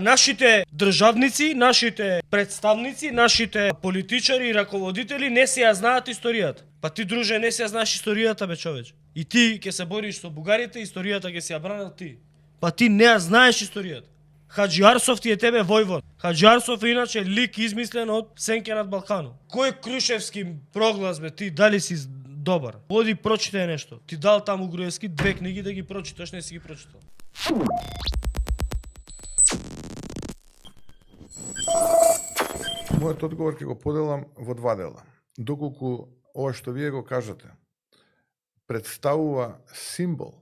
Нашите државници, нашите представници, нашите политичари и раководители не се ја знаат историјата. Па ти, друже, не се ја знаеш историјата, бе, човече. И ти ќе се бориш со бугарите, историјата ќе се ја бранил ти. Па ти не ја знаеш историјата. Хаджи Арсов ти е тебе војвод. Хаджи Арсов е иначе лик измислен од Сенке над Балканом. Кој Крушевски проглас, бе, ти дали си добар? Оди прочитай нешто. Ти дал таму Груевски 2 книги да ги прочиташ, не си ги прочитал. Мојот одговор ќе го поделам во 2 дела. Доколку ова што вие го кажате представува символ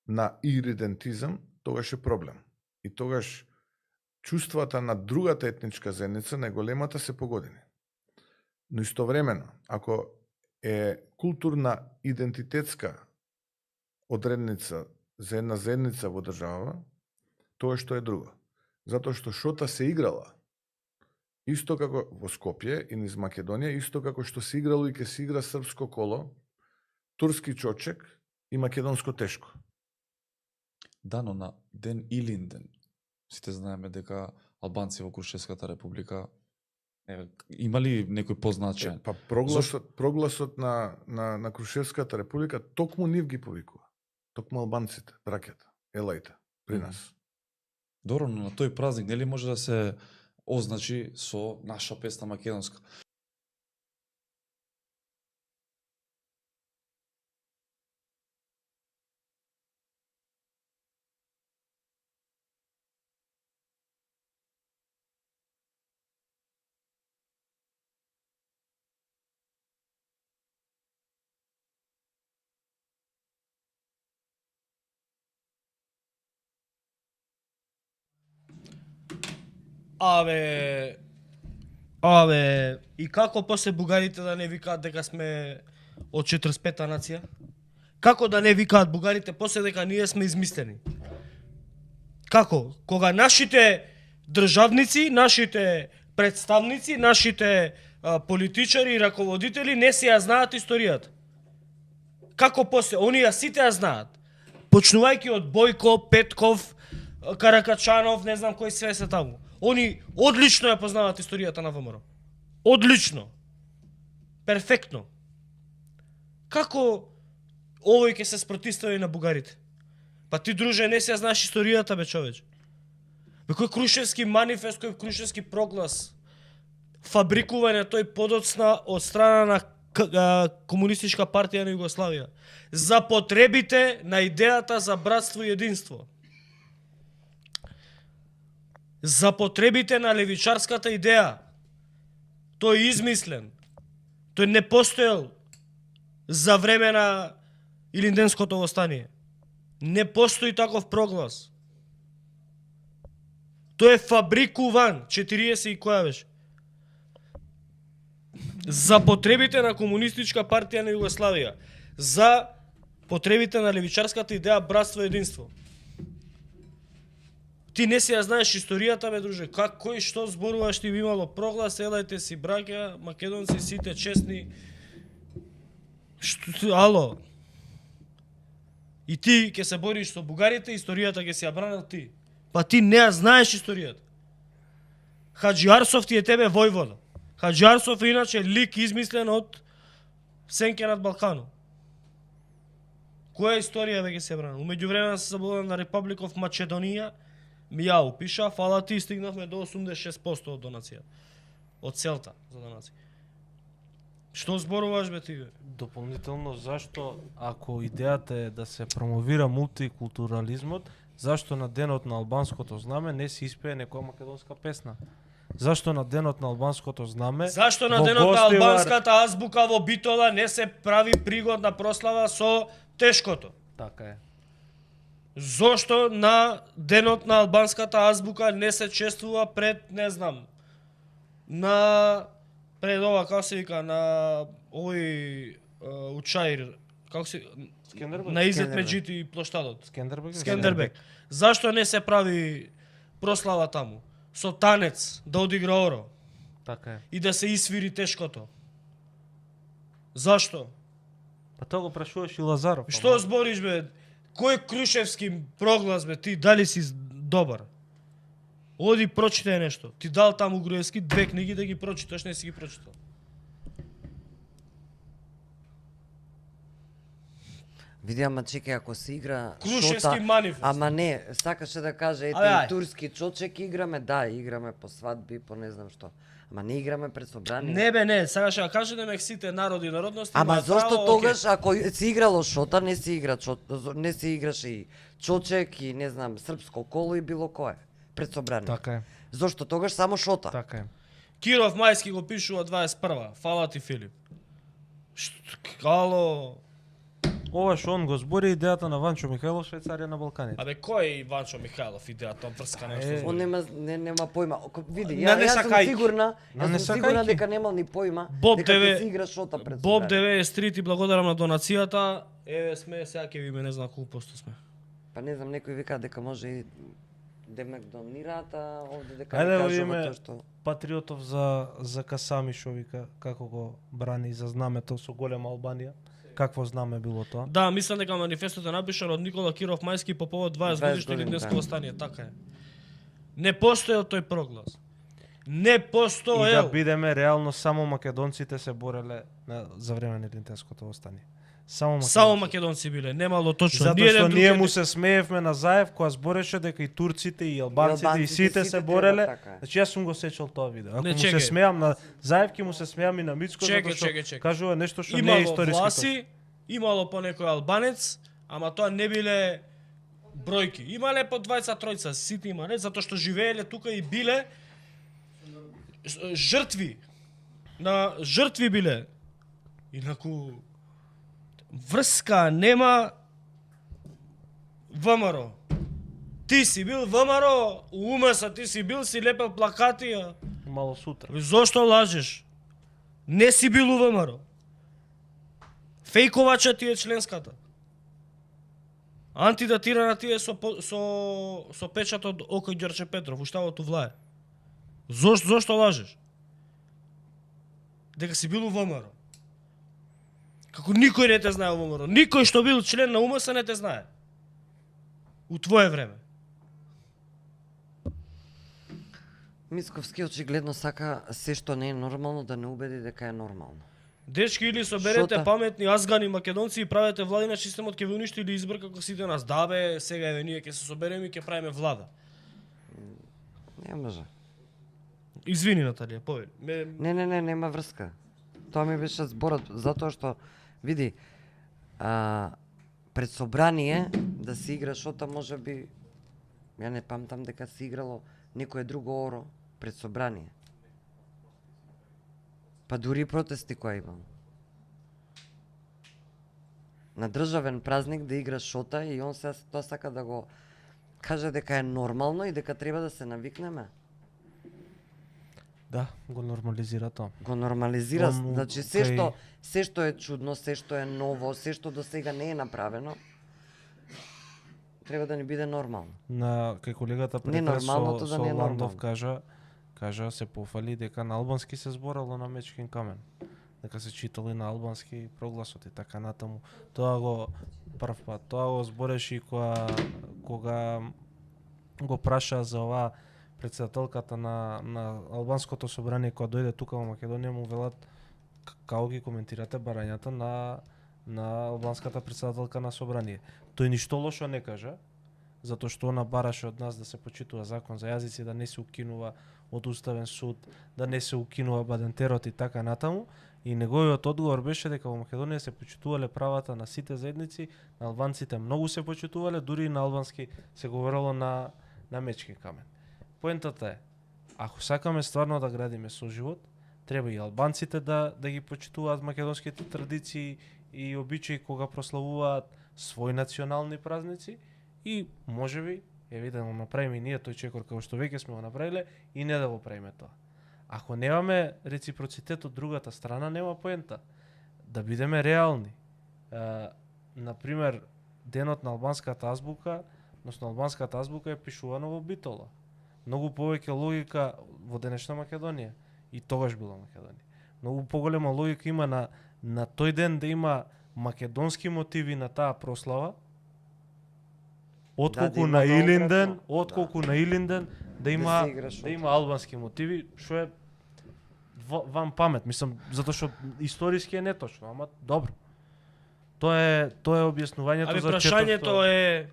на иридентизам, тогаш е проблем. И тогаш чувствата на другата етничка заедница, најголемата, се погодени. Но истовремено, ако е културна идентитетска одредница за една заедница во држава, тоа што е друго. Затоа што шота се играла исто како во Скопје и низ Македонија, исто како што се играло и ќе се игра српско коло, турски чочек и македонско тешко. Да, но на ден Илинден, сите знаеме дека албанци во Крушевската република има ли некој позначаен? Па прогласот на Крушевската република токму нив ги повикува. Токму албанците, браќата, елајте при нас. Добро, но на тој празник нели може да се означи со наша песна македонска? Абе, и како после бугарите да не викаат дека сме од 45-та нација? Како да не викаат бугарите после дека ние сме измислени? Како? Кога нашите државници, нашите представници, нашите политичари и раководители не се ја знаат историјата? Како после? Оние сите ја знаат. Почнувајќи од Бојко, Петков, Каракачанов, не знам кој све се таму. Они одлично ја познаваат историјата на ВМРО. Одлично. Перфектно. Како овој ќе се спротивстави на бугарите? Па ти, друже, не се ја знаеш историјата, бе, човече. Бе, кој Крушевски манифест, кој Крушевски проглас, фабрикување тој подоцна од страна на Комунистичка партија на Југославија за потребите на идејата за братство и единство. За потребите на левичарската идеја. Тој е измислен. Тој не постоел за време на Илинденското востание. Не постои таков проглас. Тој е фабрикуван, 40 и која беше. За потребите на Комунистичка партија на Југославија. За потребите на левичарската идеја братство и единство. Ти не си ја знаеш историјата, бе, друже. Кој што зборуваш, ти би имало проглас, елајте си, браќа, македонци, сите честни. Ало. И ти ќе се бориш со бугарите, историјата ќе се ја бранил ти. Па ти не ја знаеш историјата. Хаджи Арсов ти е тебе војвода. Хаджи Арсов е иначе лик измислен од Сенке над Балканом. Која историја веќе се бранил? Умеѓу време се забола на Република of Македонија, Мијау пиша, фала ти, стигнавме до 86% од донација. Од целта за донација. Што зборуваш, бе, ти? Дополнително, зашто, ако идејата е да се промовира мултикултурализмот, зашто на денот на албанското знаме не се испее некоја македонска песна? Зашто на денот на албанското знаме... Зашто на денот на албанската азбука во Битола не се прави пригодна прослава со тешкото? Така е. Зошто на денот на албанската азбука не се чествува пред, не знам, пред ова, како се вика, на овој Учаир, како се... Скендербег? На Изет Меджити и плоштадот. Скендербег. Зашто не се прави прослава таму? Со танец, да одигра Оро. Така е. И да се исвири тешкото. Зашто? Па тоа го прашуваш и Лазаров. Што збориш, бе? Кој Крушевски проглас, бе, ти дали си добар? Оди прочитай нешто. Ти дал таму Груевски 2 книги да ги прочиташ, не си ги прочитал. Види, ама чекај, ако се игра Крушевски шота... манифест. Ама не, сакаше да каже, ете, Ај. и турски чочек играме, да, играме по свадби, по не знам што. Ама не играме пред собрание. Не бе, не, сакаше да каже дека сите народи и народности Ама имаат зошто право, тогаш, окей. ако се играло шота, не се игра не се играше и чочек и не знам, српско коло и било кое пред собрание. Така е, Зошто тогаш само шота? така е. Киров Мајски го пишува 21. Фала ти, Филип. Ало. Ова што он го збори идејата на Ванчо Михајлов, Швајцарија на Балканите. Абе, кој е Иванчо Михајлов идејата, врска нешто? Он нема појма. Види, На јас сум несакајки. сигурна, На јас сум сигурна несакајки. дека немал ни појма Боб дека деве- ќе се игра шота пред Боб собрание. 93 ти благодарам на донацијата. Еве сме, сега ќе видиме, не знам колку посто сме. Па не знам, некој вика дека може и демек донираат, а овде дека Ајде не да кажува видиме тоа што... Патриотов за Касами што вика како го брани за знамето со голема Албанија. Какво знаме било тоа? Да, мислам дека манифестот е напишан од Никола Киров Мајски по повод 20 годишни години, Лиднеско да. востание, така е. Не постоел тој проглас. Не И да постоел. бидеме реално само македонците се бореле за време на Лиднеското востание. Само Македонци биле, немало точно. Затоа што ние друг му се смеевме на Заев која збореше дека и турците и албанците и сите се треба, бореле. така е. Значи јас сум го сечел тоа видео. Ако Не, му се чекај. смеам на Заев, ќе му се смеам и на Мицко Чекај, затоа чекај, што чекај. кажува нешто што не е имало историски. власи, имало по некој албанец, ама тоа не биле бројки. Имале по 20-тројца, сите имале, затоа што живееле тука и биле жртви. На жртви биле. Инаку врска нема ВМРО. Ти си бил ВМРО, у УМС ти си бил, си лепел плакати, а? Мало сутра. Зошто лажеш? Не си бил у ВМРО. Фејковача ти е членската. Антидатирана ти е со печатот Око Ѓорче Петров, уштавото влае. Зошто лажеш? Дека си бил у ВМРО. Како никој не те знае у ВМРО. Никој што бил член на УМС не те знае. У твое време. Мицковски очигледно сака се што не е нормално да не убеди дека е нормално. Дечки, или соберете Шота? паметни азгани македонци и правете владина системот, ќе ви уништи или избр како сите нас. Да бе, сега еве ние ќе се собереме и ќе правиме влада. Не може. Извини, Наталија, повели. Не, нема врска. Тоа ми беше зборот, затоа што, види, пред собрание да се игра шота, може би, ја не памтам дека се играло некое друго оро пред собрание. Па дури и протести кои имам. На државен празник да игра шота и он се тоа сака да го каже дека е нормално и дека треба да се навикнеме. Да, го нормализира тоа. Го нормализира, Он, значи се што е чудно, се што е ново, се што до сега не е направено, треба да ни биде нормално. Кај колегата пред Ненормалното со да не е Ландов нормално. кажа се пофали дека на албански се зборало на Мечкин камен. Дека се читало и на албански прогласот и така натаму. Тоа го прв пат, тоа го збореше и кога го праша за оваа председателката на албанското собрание кога дојде тука во Македонија, му велат како ги коментирате барањата на албанската председателка на собрание. Тој ништо лошо не кажа, затоа што она бараше од нас да се почитува закон за јазици, да не се укинува од Уставен суд, да не се укинува бадентерот и така натаму. И неговиот одговор беше дека во Македонија се почитувале правата на сите заедници, на албанците многу се почитувале, дури и на албански се говорело на Мечки камен. Поентата е, ако сакаме стварно да градиме соживот, треба и албанците да ги почитуваат македонските традиции и обичаи кога прославуваат своји национални празници и можеби еве да го направиме и ние тој чекор како што веќе сме го направиле и не да го правиме тоа. Ако немаме реципроцитет од другата страна, нема поента. Да бидеме реални. Например, денот на албанската азбука, односно албанската азбука е пишувана во Битола. Многу повеќе логика во денешна Македонија и тогаш била Македонија. Многу поголема логика има на тој ден да има македонски мотиви на таа прослава, отколку има Да, наобратно. на Илинден да има се игра шоу. да има албански мотиви, што е ван памет, мислам, затоа што историски е неточно, ама добро. Тоа е објаснувањето Абе за прашањето е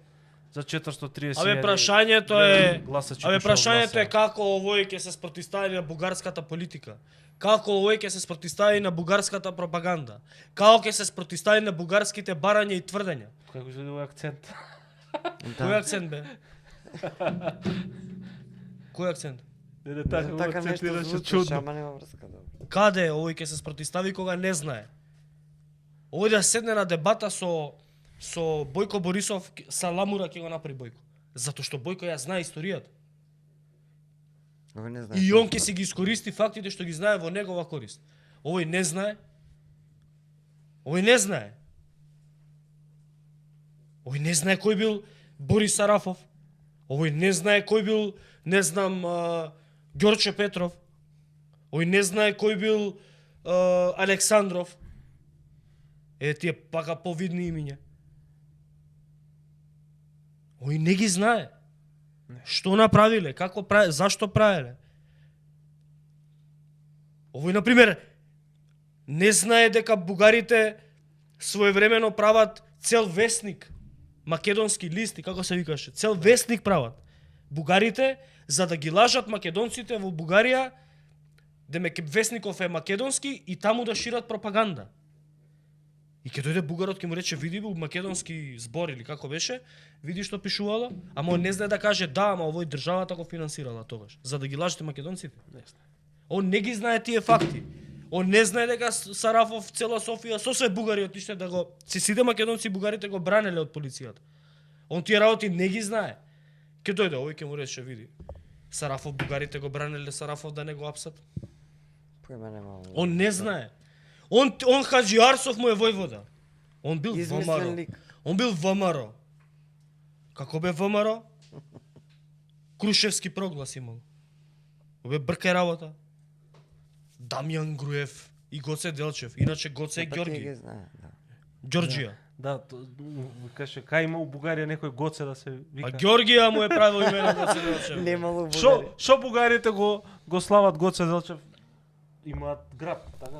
за 430. Абе прашањето е гласачи Абе кои што прашањето е гласаа. како овој ќе се спротивстави на бугарската политика. Како овој ќе се спротивстави на бугарската пропаганда. Како ќе се спротивстави на бугарските барања и тврдења. Како се овој акцент? Кој акцент бе? Кој акцент? Не, Така нешто акцентираше звучеше, чудно. ама нема врска, добро. Каде овој ќе се спротивстави кога не знае? Овој да седне на дебата со Бојко Борисов, саламура ќе го направи Бојко. Затоа што Бојко ја знае историјата. Овој не знае. И он ќе си ги искористи фактите што ги знае во негова корист. Овој не знае. Овој не знае. Овој не знае кој бил Борис Сарафов. Овој не знае кој бил, не знам, Ѓорче Петров. Овој не знае кој бил Александров. Тие пака повидни имиња. Овој не ги знае. Што направиле, како правиле, зашто правиле. Овој, например, не знае дека бугарите своевремено прават цел весник, македонски листи, како се викаше, цел весник прават. Бугарите, за да ги лажат македонците во Бугарија, демек весников е македонски и таму да шират пропаганда. И ќе дојде бугарот ќе му рече види бу македонски збор или како беше, види што пишувало, ама он не знае да каже да, ама овој државата го финансирала тогаш, за да ги лажете македонците. Не знае. Он не ги знае тие факти. Он не знае дека Сарафов, цела Софија, со се бугари отиште да го сите македонци и бугарите го бранеле од полицијата. Он тие работи не ги знае. Ќе дојде овој ќе му рече види. Сарафов бугарите го бранеле Сарафов да не го апсат. Поима нема. Он не знае. Он Хаджи Арсов му е војвода. Он бил Измислен ВМРО. лик. Он бил ВМРО. Како бе ВМРО? Крушевски проглас имал. Бе брка работа. Дамјан Груев и Гоце Делчев. Иначе Гоце е Тие ги Ѓорги. знае, да. Ѓорџија. Да, каже кај има у Бугарија некој Гоце да се А вика. Ѓоргија му е правил имено Гоце Делчев. Немало Шо бугари. шо бугарите го слават Гоце Делчев? Имаат град, така?